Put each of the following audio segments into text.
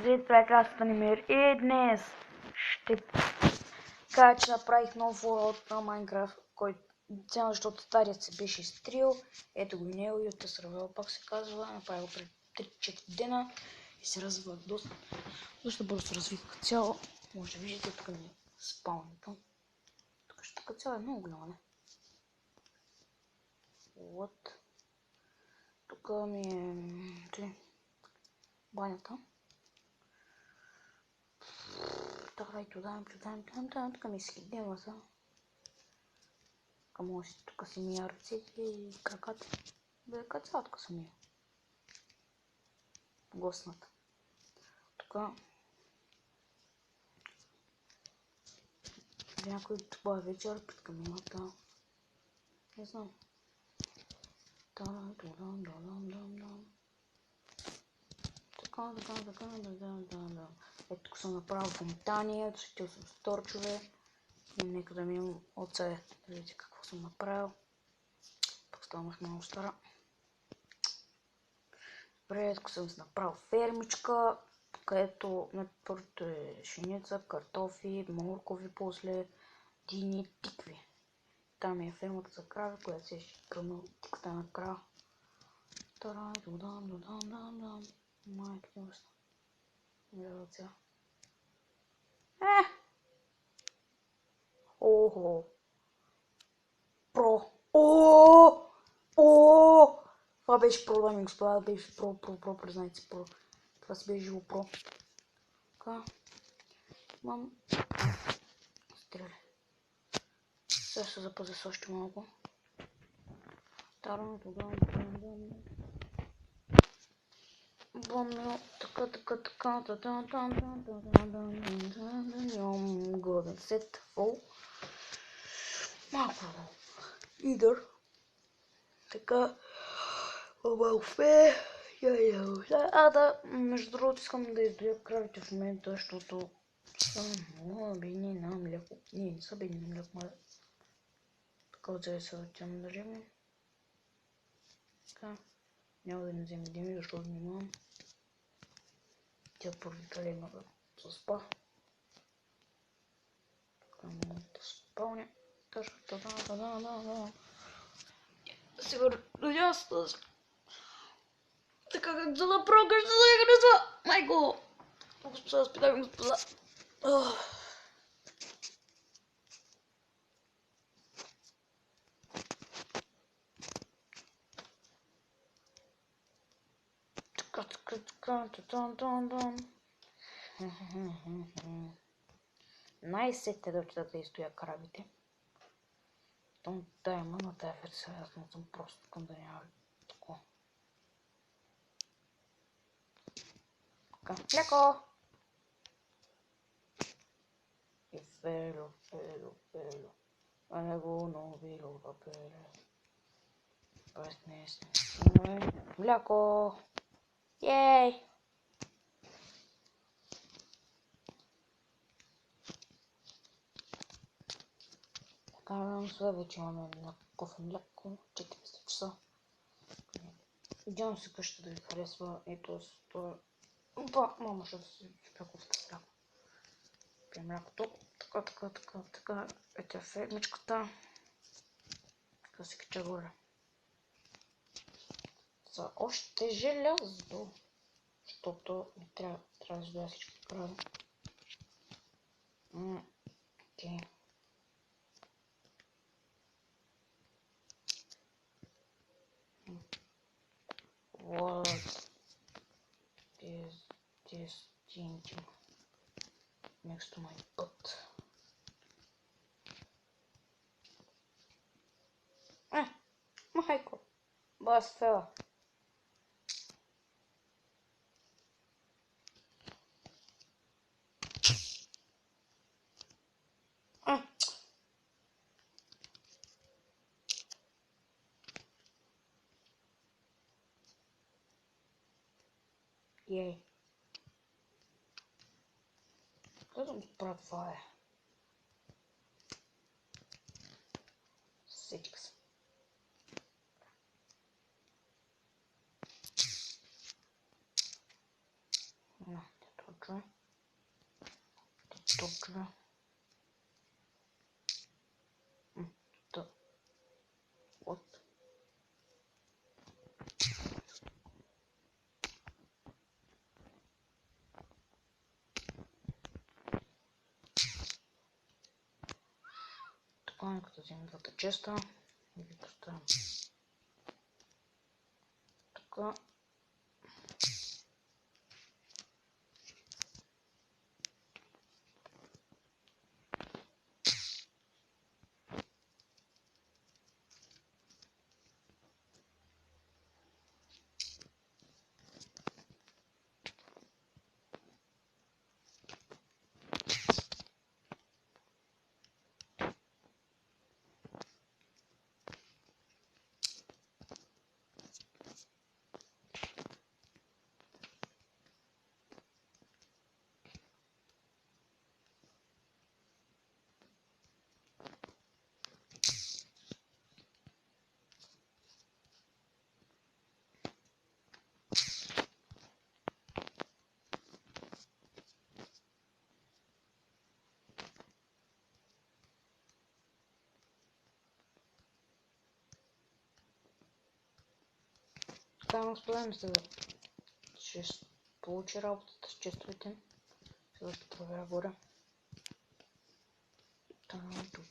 Здравейте, приятели, аз съм Станимир и днес ще кажа, че направих нов world на Майнкрафт, който цяло, защото старият се беше изтрил. Ето го и него, Юта Сървел пак се казва, направих го преди 3-4 дена и се развива доста бързо се развих като цяло. Може да виждате тук ми спалнито. Тук ще като цяло е много голямо, не? Вот. Тук ми е банята. Давай туда, тук ми си демата. Тук може тук си мия ръцете и краката. Бе, цяла тук съм мия. Госната. Тук някой това вечер пред камината. Не знам. Така. Ето тук съм направил фонтани, светил съм с торчове. Нека да минем оце, да видите какво съм направил. Пък станах много стара. Добре, тук съм направил фермичка, където първото е пшеница, картофи, моркови, после дини, тикви. Там е фермата за крави, която се е кръвна тиката на крава. Майка ми върста. Гледа ця. Охо. Про. Това беше про, дами и господа, беше про, признайте си про. Това си беше живо про. Така. Имам. Стреля. Сега ще се запазя с още малко. Бомно, така. Нямам годен сет, фол. Малко идър. Така. Обалфе. Да, между другото искам да издоя кравите в момента, защото са много бедни на мляко. Не са бедни на мляко, така отзави се отивам да живем. Така. Няма да не вземе деми, защото внимавам. Тя първи калема да се спа. Така мога да спалня. Сигурно ясно. Така как да направя къща за играта. Майко! Господа, спитам господа. Най-сетте да отида да изстоя кравите. Да, има на тая версия, аз не съм просто към да няма такова. Така, мляко! И фело. А не го новило да пере. Пресне. Мляко! Ей! Така, сега вече имаме кофе мляко, 40 часа. Идеално си къща да ви харесва. Ето, това мама ще си кофта с мляко. Пия млякото. Така. Ето е фермичката. Така се кача горе. За още желязо. Защото не трябва да сбия всички крави. Окей. What is this changing next to my butt? Майко, бас фела. Ей. Какво да ми правя това е? Сетих се. чуе. Тук чуе. Вот. Така, като вземем двата честа и ги поставим така. Така, разполагам се да ще получи работата с честовете. Сега ще проверя горе. Там. Нещо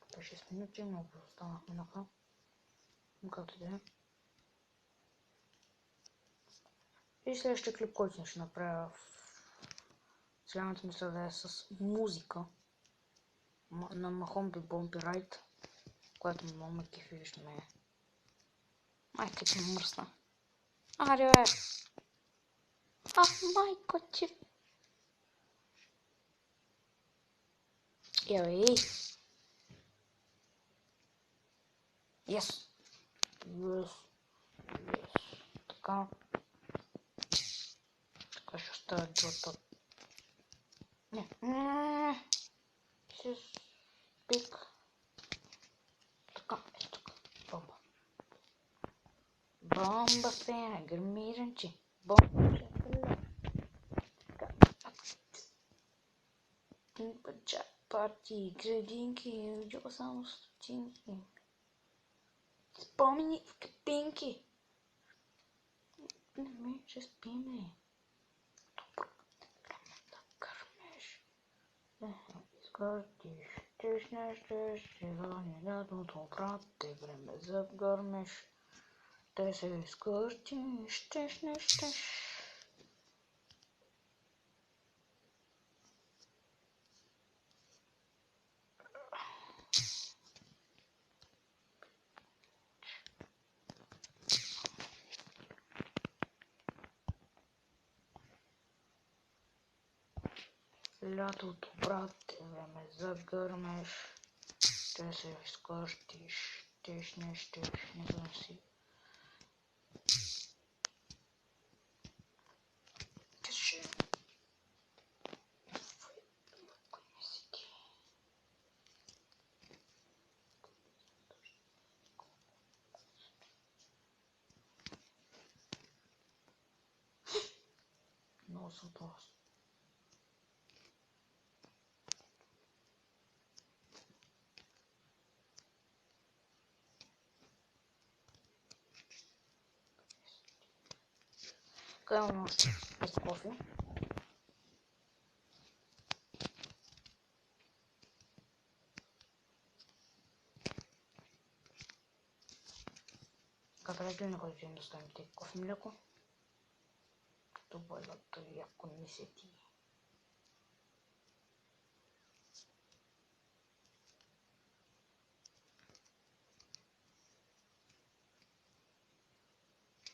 5-6 минути, много останахме наха. Както да е. И следващия клип, който ще направя в следващата мисля да е с музика на Mahombi Bumpy Ride, която много ме кефи, вижте ме. Майка ти ме мръсна. Аре, бе! Майко ти! Ей! Yes! Така. Така ще оставя джота. Не. Ще спик. Така, ето така. Бомба. Бомба фена, гърмиранче. Бомба шакала. Така. Парти, градинки, джо само стотинки. Спомени в капинки. Не ме, ще спиме. Добро. Да кърмеш. Изгъртиш. Тишнеш, сегани лятото прати време за гърмеш. Те се изгъртиш, тишнеш. Лятото прати време за гърмеш. Те се изгъртиш, тишнеш, не гърси. Много съм просто. Къде имам още без кофе? Където не ходим да ставим кофе млеко. Това е яко не се ти.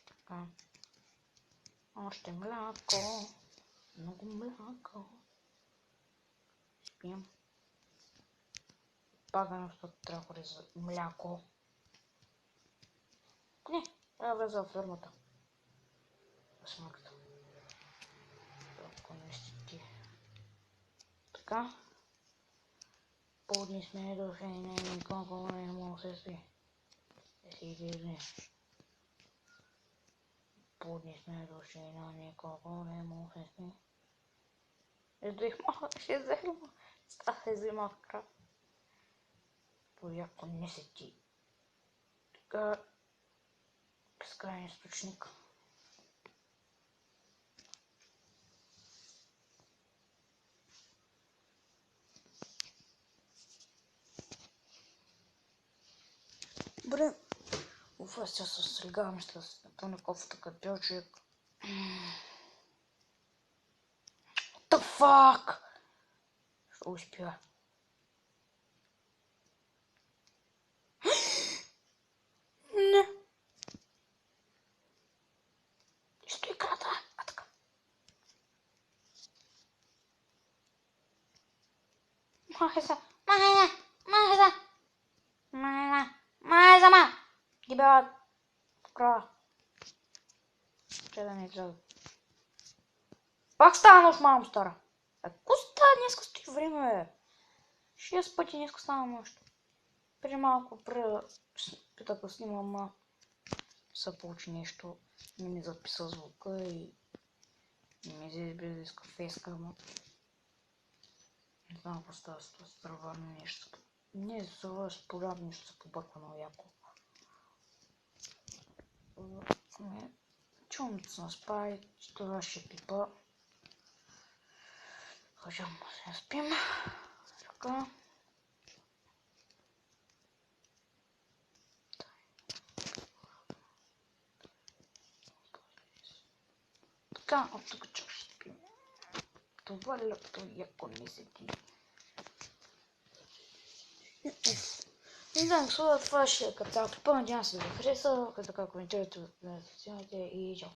Така. Още мляко. Много мляко. Спием. Пак защото трябва да влезе мляко. Не, трябва да влезе в фермата. Смаката. Ако не си ти. Така. Полудни сме дошли, не никого не мога да се спи. Да си излезе. Будни сме дошли на никого не му се сни. Ще взема. Ста се взема в крак. Пояко не се ти. Така. Безкрайен източник. Добре. Уфа, сега се сригавам, ще се напълня кофата като бял човек. What the fuck? Ще успя. Не. Що играта? А така. Махай за. Гибела. Крава. Че да не излезе. Пак стана нощ, мам стара. Ако става днеска стои време, бе? 6 пъти днеска стана нощ. Преди малко питах да снимам, ама се получи нещо. Не ми записа звука и не ми взе без кафеска, ама не знам какво става с това стървано нещо. Не, за това спорям нещо се побърква много яко. Чувам да се наспай, че това ще пипа. Кажем, се спим. Така. Така, от тук чак ще спим. Това лепто яко не седи. Не знам, това ще е като цялото. Надявам се да ви хареса, като така коментирате, и чао.